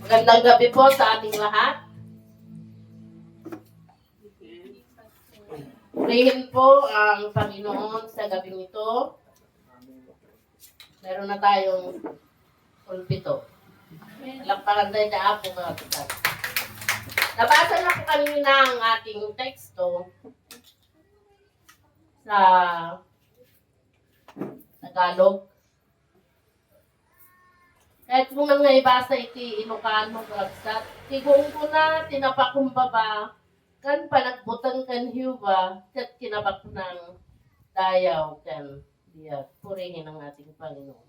Magandang gabi po sa ating lahat. Purihin po ang Panginoon sa gabing ito. Meron na tayong pulpito. Palakpakan tayo na po mga kapatid. Nabasa na po kanina ang ating teksto sa Tagalog. Kahit kung nang naibasa iti Ilocano, Bragsat, tigong ko na tinapakumbaba, kan panagbutan kan hiwa, kat kinapak ng dayaw kan diya. Purihin ang ating Panginoon.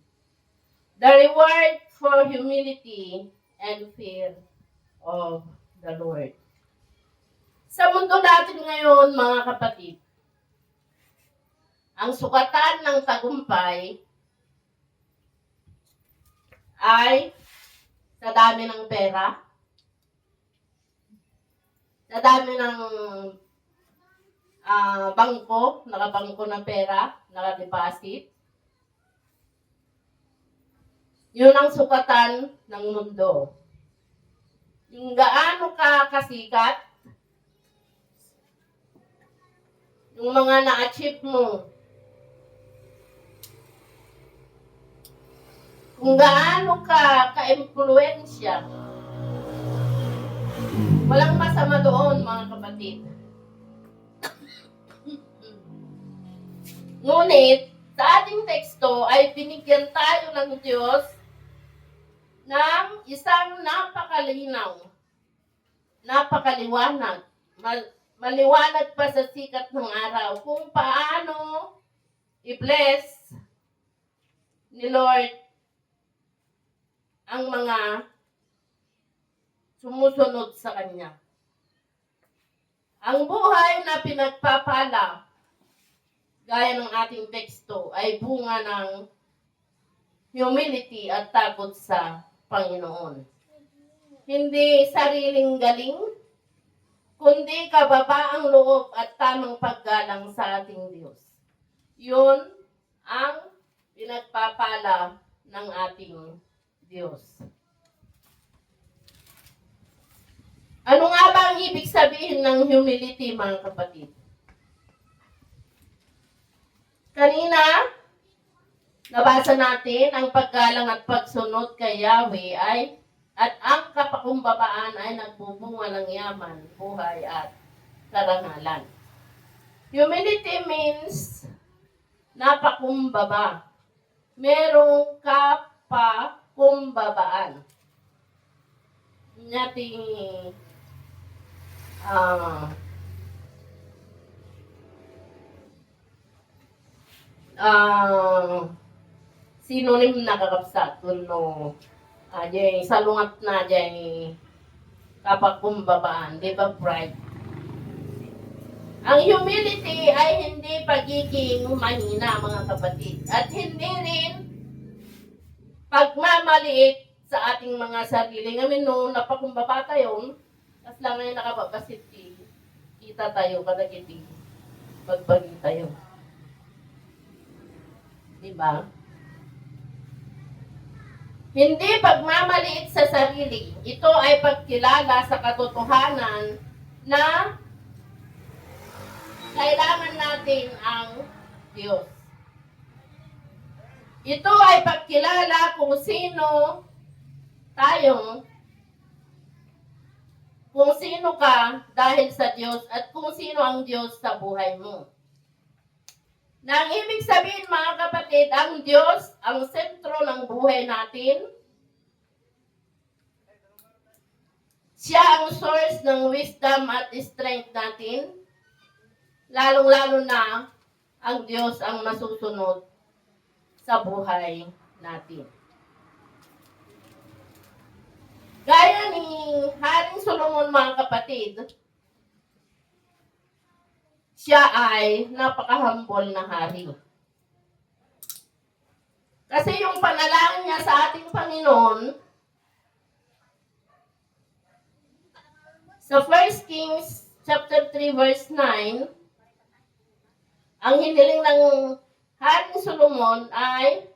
The reward for humility and fear of the Lord. Sa mundo natin ngayon, mga kapatid, ang sukatan ng tagumpay ay sa dami ng pera, sa dami ng bangko, nakabangko ng pera, nakadeposit. Yun ang sukatan ng mundo. Yung gaano ka kasikat, yung mga na-achieve mo, kung gaano ka ka-impluensya. Walang masama doon, mga kapatid. Ngunit, sa ating teksto ay binigyan tayo ng Diyos ng isang napakalinaw, napakaliwanag, maliwanag pa sa sikat ng araw kung paano i-bless ni Lord ang mga sumusunod sa Kanya. Ang buhay na pinagpapala, gaya ng ating teksto, ay bunga ng humility at takot sa Panginoon. Hindi sariling galing, kundi kababaang loob at tamang paggalang sa ating Diyos. Yun ang pinagpapala ng ating Diyos. Ano nga ba ang ibig sabihin ng humility, mga kapatid? Kanina, nabasa natin ang paggalang at pagsunod kay Yahweh at ang kapakumbabaan ay nagbubunga ng yaman, buhay at karangalan. Humility means napakumbaba. Merong kapakumbabaan. Nating sinonim na kakapsat kuno jay salungat na jay kapakumbabaan, di ba, pride? Ang humility ay hindi pagiging mahina, mga kapatid, at hindi rin pagmamaliit sa ating mga sarili. Ngayon, no, napakumbaba tayo, tas lang ngayon nakababasit, kita tayo, kadagiti, bagbagi tayo. Diba? Hindi pagmamaliit sa sarili. Ito ay pagkilala sa katotohanan na kailangan natin ang Diyos. Ito ay pagkilala kung sino tayo, kung sino ka dahil sa Diyos at kung sino ang Diyos sa buhay mo. Nang ibig sabihin, mga kapatid, ang Diyos ang sentro ng buhay natin. Siya ang source ng wisdom at strength natin. Lalong-lalo na ang Diyos ang masusunod sa buhay natin. Gaya ni Haring Solomon, mga kapatid, siya ay napaka-humble na hari. Kasi yung panalangin niya sa ating Panginoon, sa 1 Kings chapter 3 verse 9, ang hiniling ng Haring Solomon ay,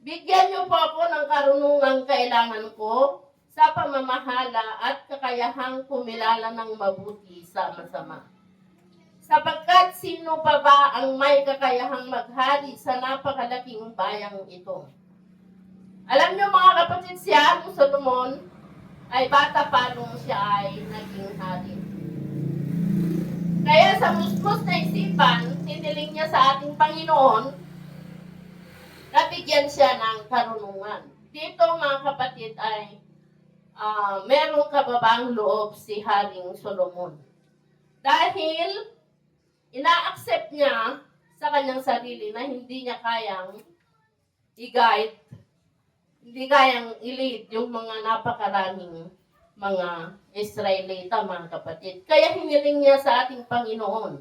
bigyan niyo po ako ng karunungang kailangan ko sa pamamahala at kakayahang kumilala ng mabuti sa masama. Sapagkat sino pa ba ang may kakayahang maghari sa napakalaking bayang ito? Alam niyo mga kapatid, si Haring Solomon ay bata pa nung siya ay naging hari. Kaya sa musmos na isipan, tiniling niya sa ating Panginoon, nabigyan siya ng karunungan. Dito mga kapatid ay merong kababang loob si Haring Solomon. Dahil ina-accept niya sa kanyang sarili na hindi niya kayang i-guide, hindi kayang i-lead yung mga napakaraming mga Israelita, mga kapatid. Kaya hiniling niya sa ating Panginoon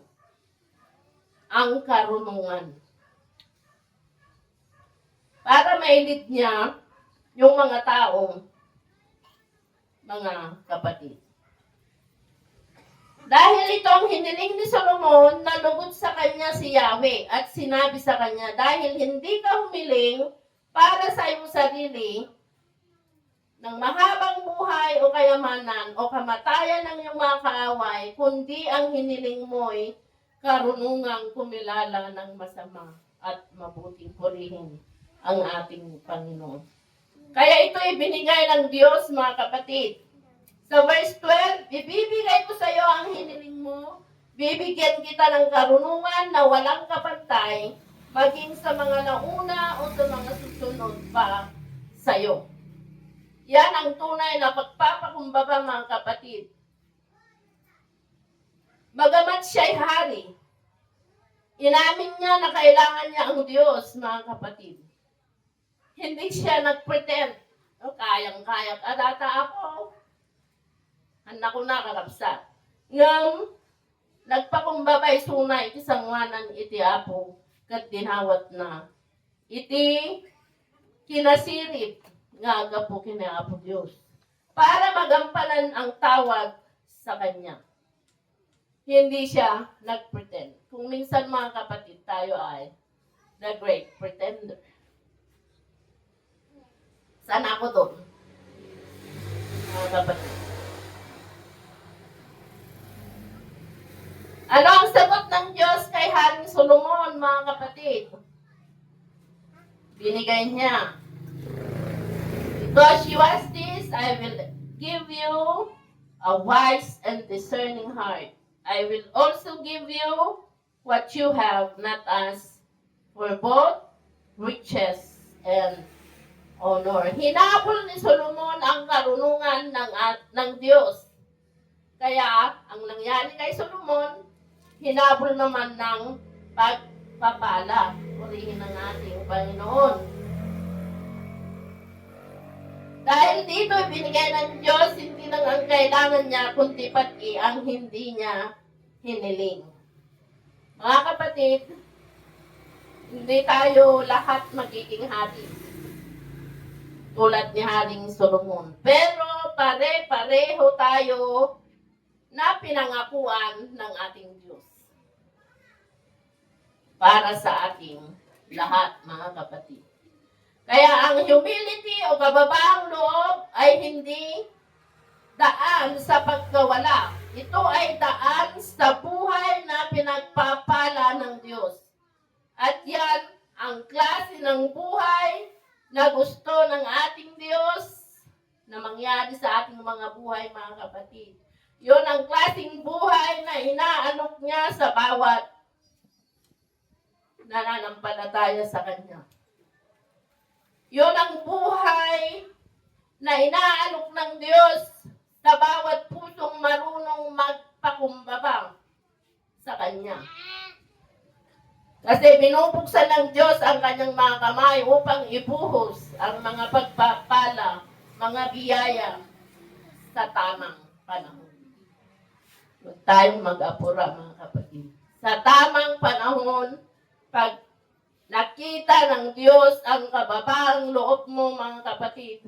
ang karunungan para ma-lead niya yung mga taong mga kapatid. Dahil itong hiniling ni Solomon, nalugod sa kanya si Yahweh at sinabi sa kanya, dahil hindi ka humiling para sa iyong sarili ng mahabang buhay o kayamanan o kamatayan ng iyong mga kaaway, kundi ang hiniling mo'y karunungang kumilala ng masama at mabuting purihin ang ating Panginoon. Kaya ito'y binigay ng Diyos, mga kapatid. Sa verse 12, ibibigay ko sa iyo ang hiniling mo, bibigyan kita ng karunungan na walang kapantay, maging sa mga nauna o sa mga susunod pa sa iyo. Yan ang tunay na pagpapakumbaba, mga kapatid. Bagamat siya'y hari, inamin niya na kailangan niya ang Diyos, mga kapatid. Hindi siya nag-pretend, kayang-kaya, data ako, anak ko nakarapsat. Ngam, nagpakumbabay sunay kisangwanan iti apo, kat dinawat na. Iti kinasirip, nga agapo kinaapo Diyos. Para magampanan ang tawag sa Kanya. Hindi siya nag-pretend. Kung minsan mga kapatid, tayo ay the great pretender. Saan ako doon? Mga kapatid. Ano ang sagot ng Diyos kay Haring Solomon, mga kapatid? Binigay niya. Because you ask this, I will give you a wise and discerning heart. I will also give you what you have, not ask for both riches and honor. Hinabol ni Solomon ang karunungan ng Diyos. Kaya, ang nangyari kay Solomon, hinabol naman ng pagpapala. Purihin ang ating Panginoon. Dahil dito, binigay ng Diyos, hindi lang ang kailangan niya, kundi pati ang hindi niya hiniling. Mga kapatid, hindi tayo lahat magiging hari. Tulad ni Haring Solomon. Pero pare-pareho tayo na pinangakuan ng ating Diyos. Para sa ating lahat, mga kapatid. Kaya ang humility o kababaang loob ay hindi daan sa pagkawala. Ito ay daan sa buhay na pinagpapala ng Diyos. At yan ang klase ng buhay na gusto ng ating Diyos na mangyari sa ating mga buhay, mga kapatid. Yun ang klaseng buhay na inaalok niya sa bawat nananampalataya sa Kanya. Yun ang buhay na inaalok ng Diyos sa bawat pusong marunong magpakumbaba sa Kanya. Kasi binubuksan ng Diyos ang Kanyang mga kamay upang ibuhos ang mga pagpapala, mga biyaya sa tamang panahon. Huwag tayong mag-apura, mga kapatid. Sa tamang panahon, pag nakita ng Diyos ang kababaang loob mo, mga kapatid,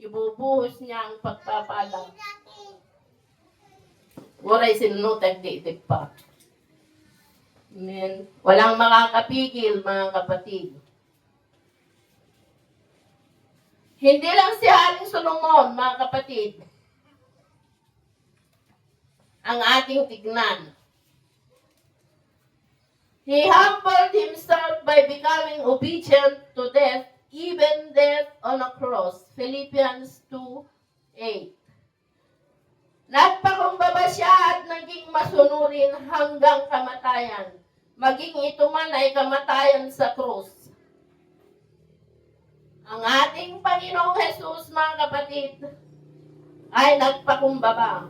ibubuhos niya ang pagpapala. Waray sinunutag di pa. Amen. Walang makakapigil, mga kapatid. Hindi lang si Haring Solomon, mga kapatid, ang ating tignan. He humbled himself by becoming obedient to death, even death on a cross. Philippians 2:8. Nagpakumbaba siya at naging masunurin hanggang kamatayan. Maging ito man ay kamatayan sa krus. Ang ating Panginoong Jesus, mga kapatid, ay nagpakumbaba.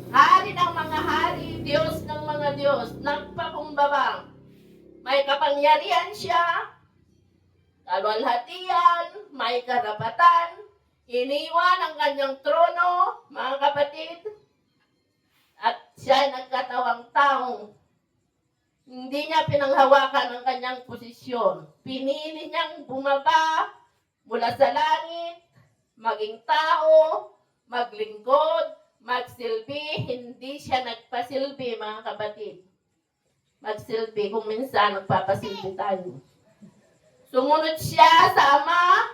Hari ng mga hari, Diyos ng mga Diyos, nagpakumbaba. May kapangyarihan siya, kalwalhatian, may karapatan, iniwan ang kanyang trono, mga kapatid, at siya nagkatawang taong hindi niya pinanghawakan ang kanyang posisyon. Pinili niyang bumaba mula sa langit, maging tao, maglingkod, magsilbi. Hindi siya nagpasilbi, mga kapatid. Magsilbi kung minsan nagpapasilbi tayo. Sumunod siya sa Ama,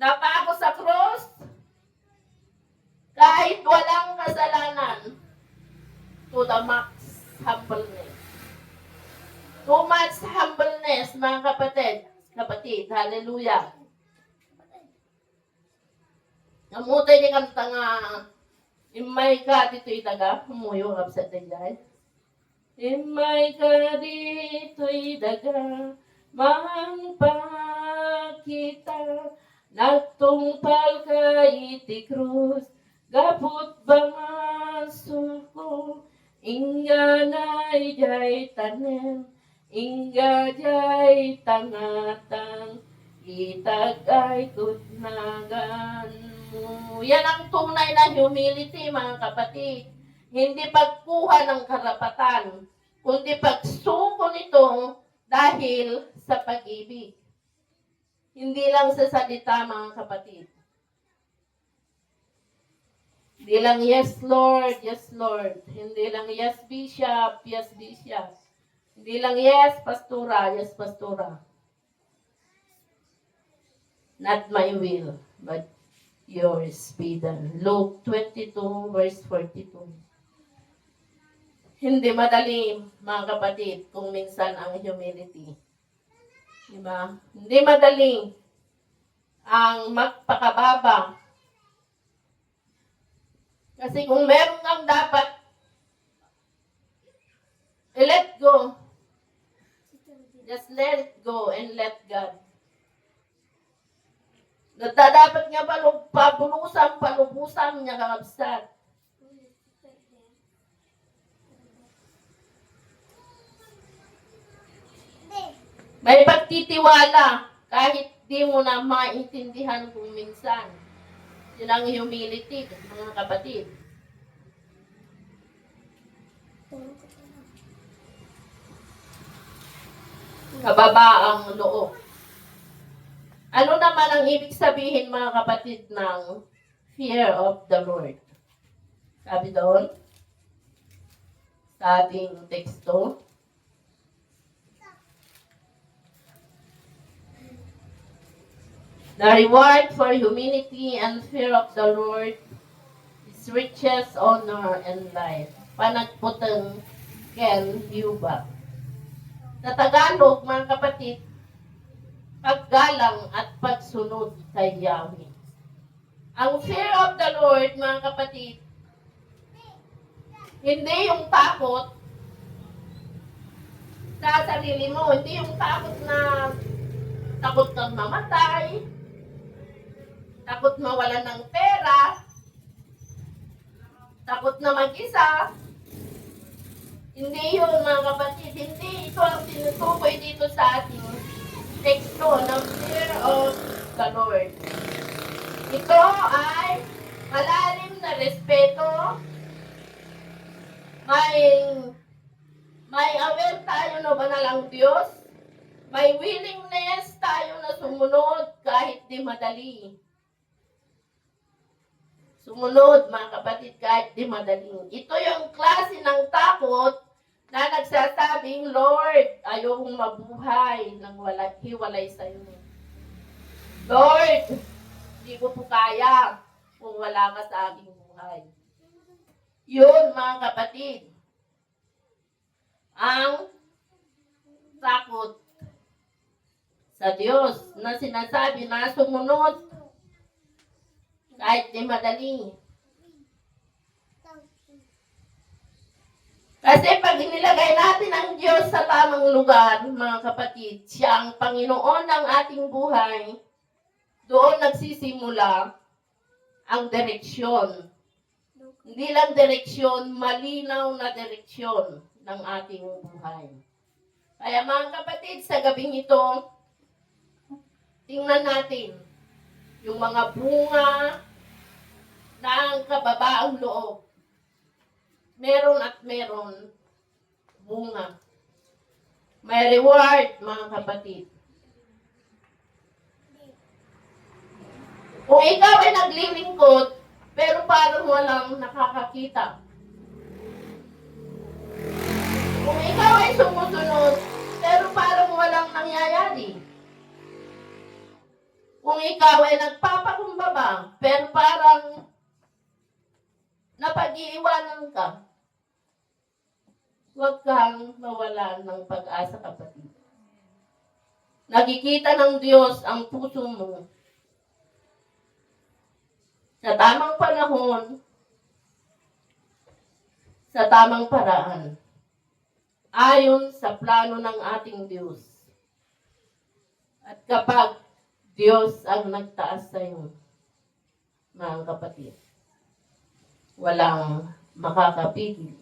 napako sa cross, kahit walang kasalanan, to the max humbleness. Too much humbleness, mga kapatid, hallelujah. Namutay ni kanta nga, imay ka dito'y daga, humuyo kap sa dayay. Imay ka dito'y daga, mangpa kita, nagtungpal ka iti krus, gaput bangan sulko, inga na ijay tanem, inga jay tangatang, itagay kutnagan mo. Yan ang tunay na humility, mga kapatid. Hindi pagkuha ng karapatan, kundi pagsuko nito dahil sa pag-ibig. Hindi lang sa salita, mga kapatid. Hindi lang yes Lord, yes Lord. Hindi lang yes Bishop, yes Bishop. Hindi lang yes Pastora, yes Pastora. Not my will, but yours be done. Luke 22 verse 42. Hindi madali, mga kapatid, kung minsan ang humility. Diba? Hindi madali ang magpakababa. Kasi kung meron kang dapat let go, just let it go and let God. Dapat nga palubusan niya kakabsat. May pagtitiwala kahit di mo na maintindihan kung minsan. Yun ang humility, mga kapatid. Kababaang loob. Ano naman ang ibig sabihin, mga kapatid, ng fear of the Lord? Sabi doon, sa ating teksto, the reward for humility and fear of the Lord is riches, honor, and life. Panagputeng ken yuba. Sa Tagalog, mga kapatid, paggalang at pagsunod kay Yahweh. Ang fear of the Lord, mga kapatid, hindi yung takot sa sarili mo, hindi yung takot kang mamatay, takot mawalan ng pera, takot na mag-isa. Hindi yun, mga kapatid. Hindi ito ang tinutukoy dito sa ating teksto ng fear of the Lord. Ito ay malalim na respeto. May aware tayo na banal ang Diyos. May willingness tayo na sumunod kahit di madali. Sumunod, mga kapatid, kahit di madali. Ito yung klase ng takot na nagsasabing, Lord, ayokong mabuhay nang hiwalay sa iyo. Lord, Hindi ko po kaya kung wala ka sa aking buhay. Yun, mga kapatid, ang takot sa Diyos na sinasabi na sumunod kahit di madali. Kasi pag inilagay natin ang Diyos sa tamang lugar, mga kapatid, siya ang Panginoon ng ating buhay, doon nagsisimula ang direksyon. Hindi lang direksyon, malinaw na direksyon ng ating buhay. Kaya mga kapatid, sa gabing ito, tingnan natin yung mga bunga ng kababaang loob. Meron at meron bunga. May reward, mga kapatid. Kung ikaw ay naglilingkod, pero parang walang nakakakita. Kung ikaw ay sumusunod, pero parang walang nangyayari. Kung ikaw ay nagpapakumbaba, pero parang napag-iiwanan ka, huwag kang mawalan ng pag-asa, kapatid. Nakikita ng Diyos ang puso mo. Sa tamang panahon, sa tamang paraan, ayon sa plano ng ating Diyos. At kapag Diyos ang nagtaas sa iyo, mga kapatid, walang makakapigil.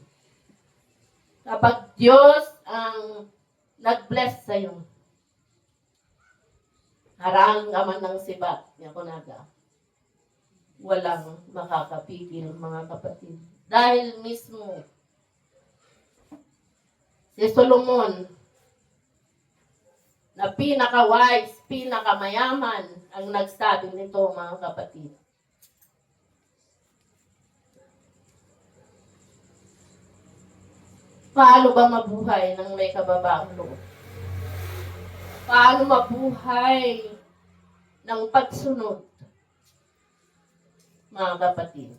Kapag Diyos ang nag-bless sa iyo, harang ka man ng sibat, yakunaga, walang makakapigil, mga kapatid. Dahil mismo, si Solomon, na pinaka-wise, pinaka-mayaman, ang nagsabi nito, mga kapatid. Paano ba mabuhay ng may kababaang loob? Paano mabuhay ng pagsunod, mga kapatid?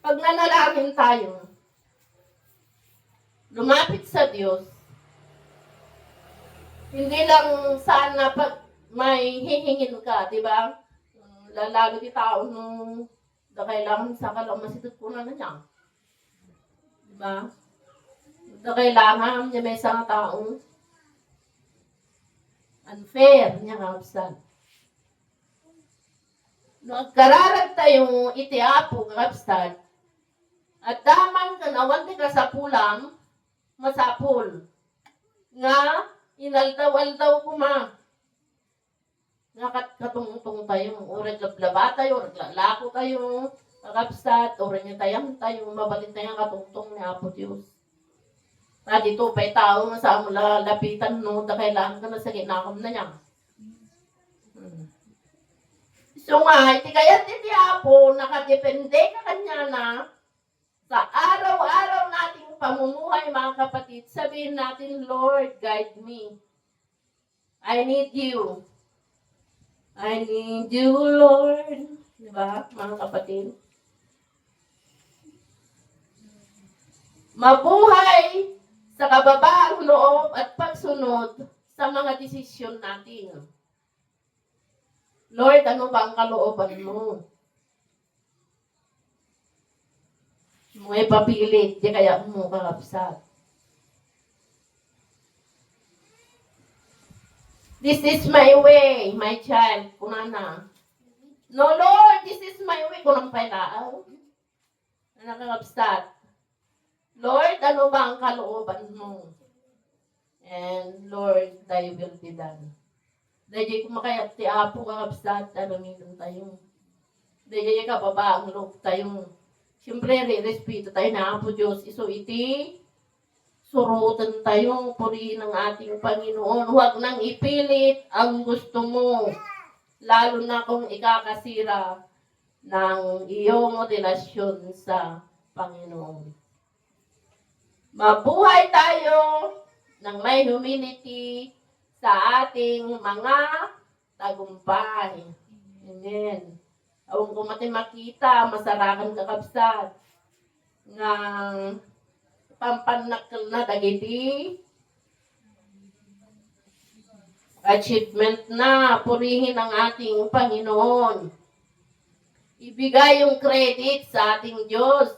Pag nanalangin tayo, lumapit sa Diyos, hindi lang sana pag may hihingin ka, di ba? Lalo di tao nung kailangan sa kalamasitot ko na niya. Diba? Ito kailangan niya may isang taong unfair niya kapsat. Nagkararag tayong itiapo kapsat at daman ka nawanti ka sa pulam, masapul. Nga, inaldaw-aldaw kuma. Nga katungtong tayo, urag lablaba tayo, urag lalako tayo, kakapsat, o rin yung tayang tayo, mabalit na yung katungtong ni Apo Diyos. Na dito pa'y tao na sa amula lapitan no, da kailangan ka na sa ginakam na niya. So nga, iti kaya ti Apo, nakadepende ka kanya na sa araw-araw nating pamumuhay, mga kapatid, sabihin natin, Lord, guide me. I need you. I need you, Lord. Diba, mga kapatid? Mabuhay sa kababaang loob at pagsunod sa mga desisyon natin. Lord, ano ba ang kalooban mo? May papilit, di kaya mo kakapsat. This is my way, my child. Kunana. No, Lord, this is my way. Kunang pailaaw. Nakakapsat. Lord, ano ba ang kalooban mo? And Lord, thy will be done. Dahil kumakayat ti Apo kakapsat, alamitan tayo. Dahil kababa ang loob tayo. Siyempre, respeto tayo na Apo Diyos. Iso iti, surutan tayo, purihin ng ating Panginoon. Huwag nang ipilit ang gusto mo. Lalo na kung ikakasira ng iyong relasyon sa Panginoon. Mabuhay tayo ng may humility sa ating mga tagumpay. Amen. Awang ko mati makita, masarakan kakabsat. Nga pampanakal na dagiti achievement na purihin ang ating Panginoon. Ibigay yung credit sa ating Diyos.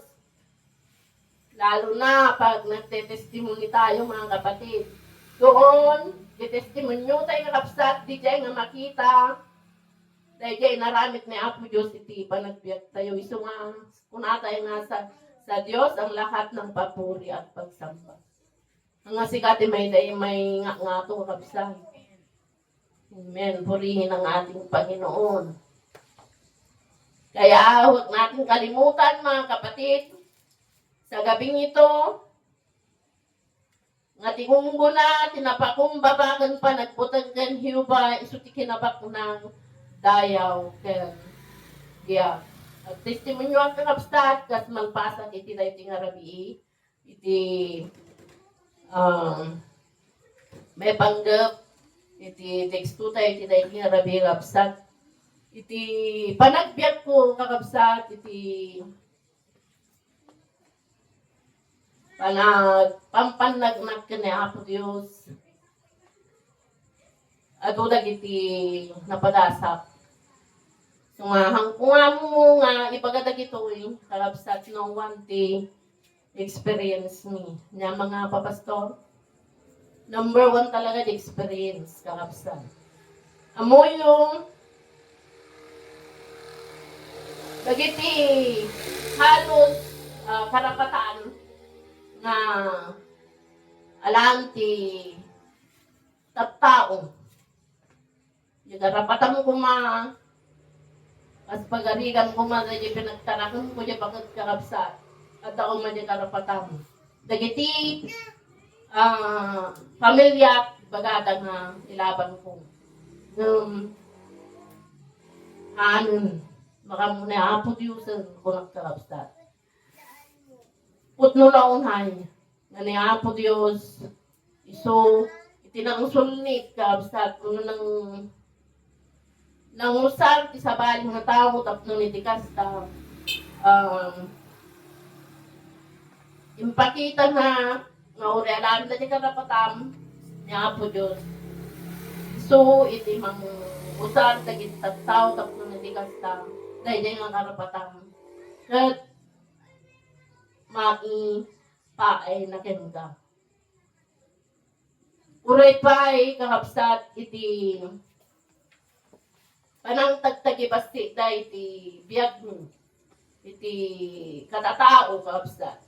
Lalo na pag nagtetestimony tayo mga kapatid. Doon, ditestimonyo tayo kakabsat, di dyan nga makita. Dahil dyan naramit ni Apo Diyos iti panagbiyak tayo. Iso nga, kuna tayo nga sa Diyos ang lahat ng papuri at pagsamba. Ang nga sikati may nga ito kakabsat. Amen. Purihin ang ating Panginoon. Kaya huwag natin kalimutan mga kapatid, sa gabing ito, nga tingunggo na, tinapakumbabagan pa, nagputaggan hiuba, isuti kinabak ng dayaw. Kaya, yeah. At testimonyo ang kakabstat, kas malpasan iti na iti nga rabi, iti may panggap, iti teksto tayo, iti na iti nga rabi kakabstat. Iti panagbiyak ko kakabsat, iti pampanagnak ka ni Apo Diyos. At udag iti napadasap. So nga, hangkunga mo nga, ipagadag ito kakabsat no one day experience me. Nga mga papastor, number 1 talaga the experience kakabsat. Amo yung dagiti halos karapatan na alam ti tattao. Yung karapatan ko as pagarigan ko dagiti pinagtarakan ko dyan bakit karapsat at ako man yung karapatan. Dagiti pamilya bagada nga ilaban ko. Baka muna Apo Diyos ko nagkarapsat. Putno launhay. Nga ni Apo Diyos. Iso, itinangsulnit karapsat. Kuno nangusal, isabaling na tao, tapno ni Dikasta. Impakita nga uri alam na di karapatam ni Apo Diyos. So, iti mang usal, tagit tattaw, tapno ni Dikasta. Dahil dyan ang karapatan. At maipaay na kenda. Uray pa'y kakabsat iti panang tagtagi basti da iti biyag mo. Iti katatao kakabsat.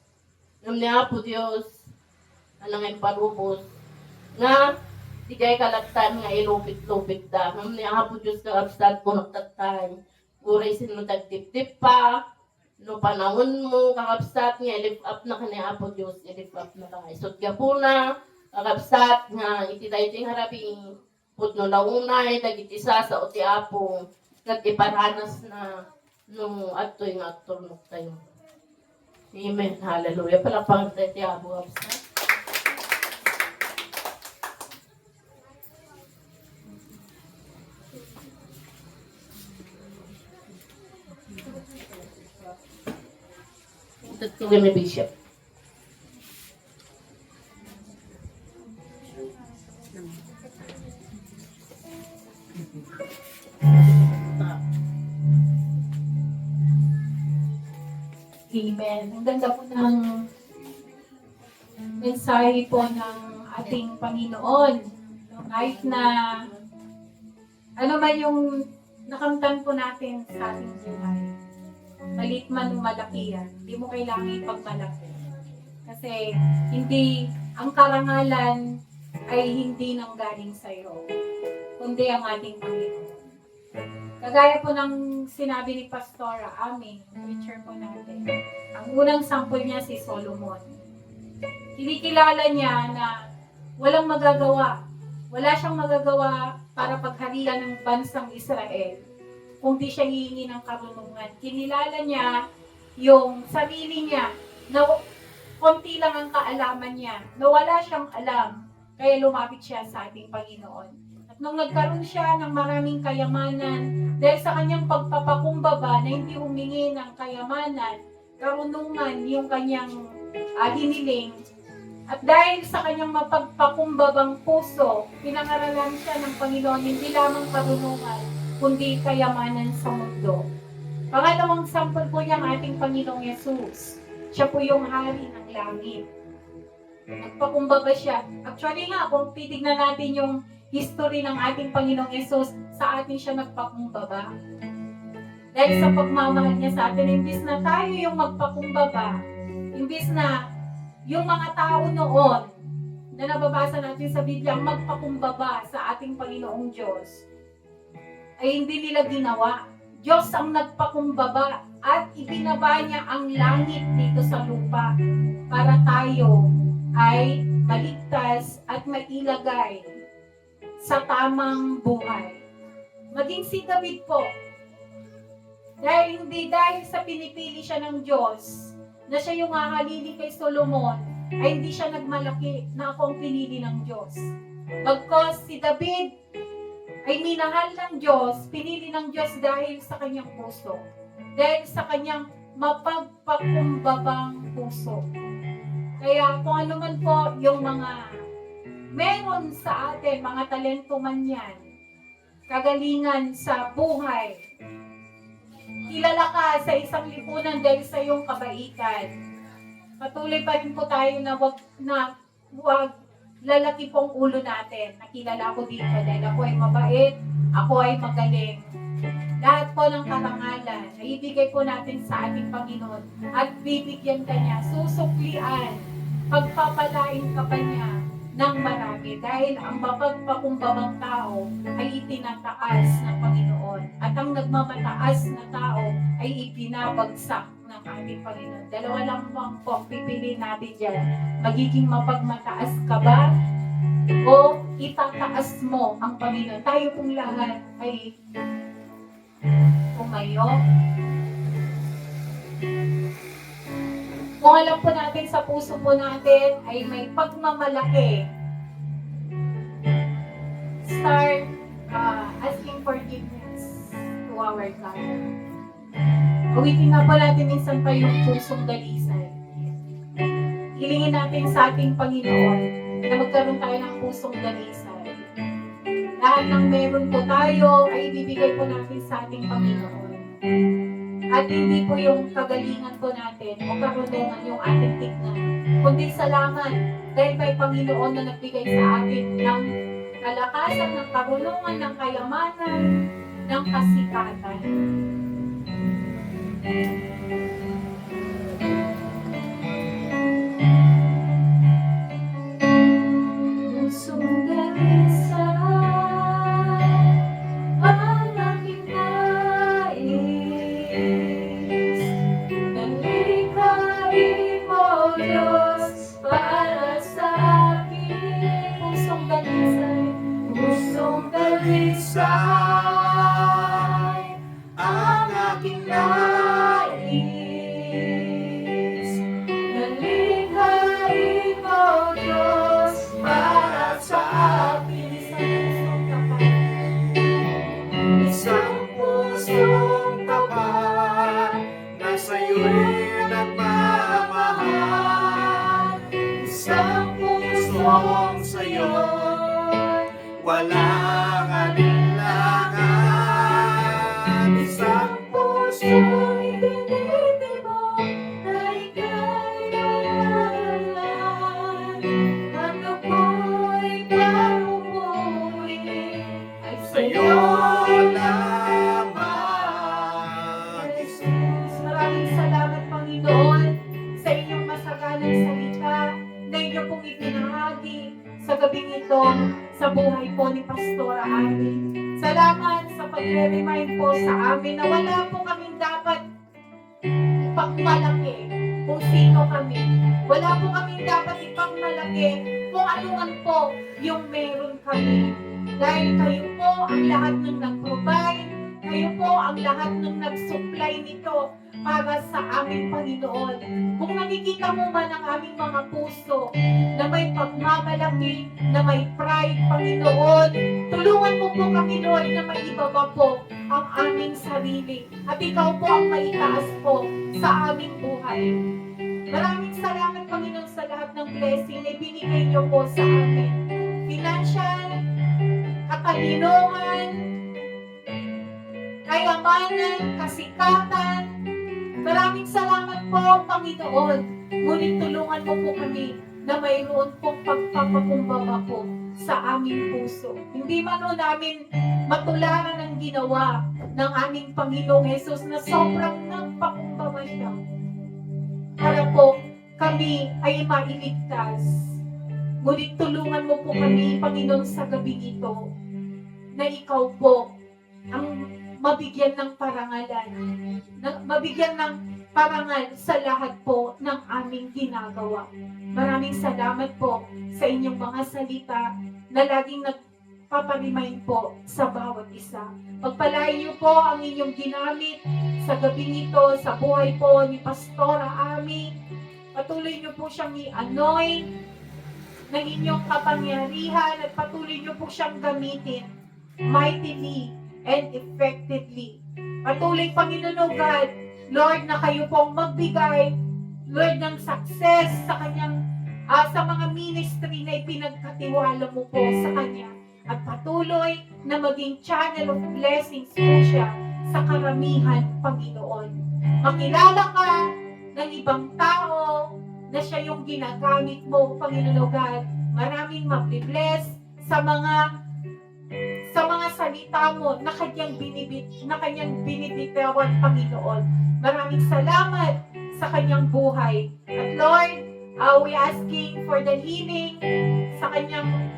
Ngam ni Apo Diyos anang imparubos nga di kay kalagtan nga ilupit-lupit da. Ngam ni Apo Diyos kakabsat kung nagtatay. Uray sino tagtip-tip pa, no panahon mo, kakabsat nga, lift up na ka ni Apo Diyos, lift up na ka. Isot ka po na, kakabsat nga, iti tayo ting harapi, put no launay, dagiti sa uti Apo, kat iparanas na, no ato'y nga turnok tayo. Amen, hallelujah. Palapang tayo ti Apo, kakabsat. Tutuloy ni Bishop. Amen. Ang ganda po ng mensahe po ng ating Panginoon. Kahit na ano man yung nakamtan po natin sa ating buhay. Malit man o malaki yan, hindi mo kailangan ipagmalaki. Kasi hindi, ang karangalan ay hindi nanggaling sa iyo, kundi ang ating Panginoon. Kagaya po ng sinabi ni Pastora, aming preacher po natin, ang unang sampol niya si Solomon. Kinikilala niya na walang magagawa, wala siyang magagawa para pagharian ng bansang Israel kung di siya hihingi ng karunungan. Kinilala niya yung sarili niya na konti lang ang kaalaman niya, na wala siyang alam, kaya lumapit siya sa ating Panginoon. At nung nagkaroon siya ng maraming kayamanan, dahil sa kanyang pagpapakumbaba na hindi humingi ng kayamanan, karunungan yung kanyang hiniling, at dahil sa kanyang mapagpakumbabang puso, pinangaralan siya ng Panginoon hindi lamang karunungan, kundi kayamanan sa mundo. Pangalawang sampol po niya ang ating Panginoong Yesus. Siya po yung hari ng langit. Nagpakumbaba siya. Actually nga, kung titignan natin yung history ng ating Panginoong Yesus, sa atin siya nagpakumbaba. Dahil sa pagmamahal niya sa atin, imbis na tayo yung magpakumbaba, imbis na yung mga tao noon na nababasa natin sa Biblia magpakumbaba sa ating Panginoong Diyos, ay hindi nila ginawa. Diyos ang nagpakumbaba at ibinaba niya ang langit dito sa lupa para tayo ay maligtas at mailagay sa tamang buhay. Maging si David po, dahil hindi dahil sa pinipili siya ng Diyos na siya yung hahalili kay Solomon, ay hindi siya nagmalaki na ako ang pinili ng Diyos. Bagkos si David ay minahal ng Diyos, pinili ng Diyos dahil sa kanyang puso. Dahil sa kanyang mapagpakumbabang puso. Kaya kung ano man po yung mga meron sa atin, mga talento man yan, kagalingan sa buhay, kilala ka sa isang lipunan dahil sa iyong kabaitan. Patuloy pa rin po tayo na wag lalaki pong ulo natin. Nakilala ko dito dahil ako ay mabait, ako ay magaling. Lahat po ng karangalan ay ibigay po natin sa ating Panginoon at bibigyan ka niya, susuklian, pagpapalain ka pa niya ng marami dahil ang mapagpakumbabang tao ay itinataas ng Panginoon at ang nagmamataas na tao ay ipinabagsak ng ating Panginoon. Dalawa lang po ang pipiliin natin dyan. Magiging mapagmataas ka ba o itataas mo ang Panginoon? Tayo pong lahat ay tumayo. Kung alam po natin sa puso po natin ay may pagmamalaki, start asking forgiveness to our God. Uwitin nga po natin minsan pa yung pusong dalisay. Hilingin natin sa ating Panginoon na magkaroon tayo ng pusong dalisay. Lahat ng meron po tayo ay ibibigay po natin sa ating Panginoon. At hindi po yung kagalingan po natin o karunungan yung ating tignan, kundi salamat dahil may Panginoon na nagbigay sa atin ng kalakasan, ng karunungan, ng kayamanan, ng kasikatan. Pusong dalisay ang aking nais, nalikhain mo Diyos para sa akin. Pusong dalisay, pusong dalisay ang aking nais, nalikhain mo Diyos para sa akin. Isang pusong tapat na sa'yo'y nagmamahal. Isang pusong sa'yo walang alinlangan. Isang pusong Itinitibok na ika'y malalan. Ano ko'y paumuwi ay sa'yo sa'yo. lamang. Jesus, maraming salamat Panginoon sa inyong masaganang salita na inyo pong ipinahagi sa gabing ito sa buhay po ni Pastora Ani. Salamat sa pag-remind po sa amin na wala po kaming dapat ipagmalaki kung sino kami. Wala po kaming dapat ipagmalaki kung anuman po yung meron kami. Dahil kayo po ang lahat ng nag-provide, kayo po ang lahat ng nag-supply nito para sa aming Panginoon. Kung nakikita mo man ang aming mga puso na may pagmamalaki, na may pride, Panginoon, tulungan mo po kami, Lord, na maibaba po ang aming sarili. At ikaw po ang maitaas po sa aming buhay. Maraming salamat, Panginoon, sa lahat ng blessing na binigay niyo po sa amin. Financial, katalinongan, kayamanan, kasikatan. Maraming salamat po, Panginoon. Ngunit tulungan mo po kami na mayroon pong pagpapakumbaba po sa aming puso. Hindi man o namin matularan ang ginawa ng aming Panginoong Hesus na sobrang nagpakumbaba siya para po kami ay mailigtas. Ngunit tulungan mo po kami, Panginoon, sa gabing ito na ikaw po ang mabigyan ng parangalan, mabigyan ng parangal sa lahat po ng aming ginagawa. Maraming salamat po sa inyong mga salita na laging nagpaparimain po sa bawat isa. Pagpalain niyo po ang inyong ginamit sa gabing ito, sa buhay po ni Pastora Ami. Patuloy niyo po siyang i-anoint ng inyong kapangyarihan at patuloy niyo po siyang gamitin mightily and effectively. Patuloy, Panginoon, O God, Lord, na kayo pong magbigay, Lord, ng success sa kanyang, sa mga ministry na ipinagkatiwala mo po sa kanya. At patuloy na maging channel of blessings po siya sa karamihan, Panginoon. Makilala ka ng ibang tao na siya yung ginagamit mo, Panginoon, O God. Maraming mablibless sa mga salita mo na kanyang binibitawan, Panginoon. Maraming salamat sa kanyang buhay. At Lord, we asking for the healing sa kanyang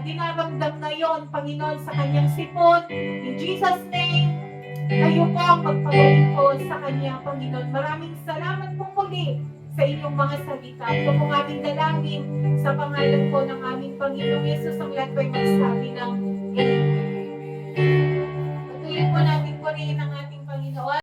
dinaramdam ngayon, Panginoon, sa kanyang sipon. In Jesus' name, kayo po ang magpagaling po sa kanya, Panginoon. Maraming salamat po muli sa inyong mga salita. Ito pong aming dalangin sa pangalan po ng aming Panginoong Yesus. Ang lahat ko'y magsabi ng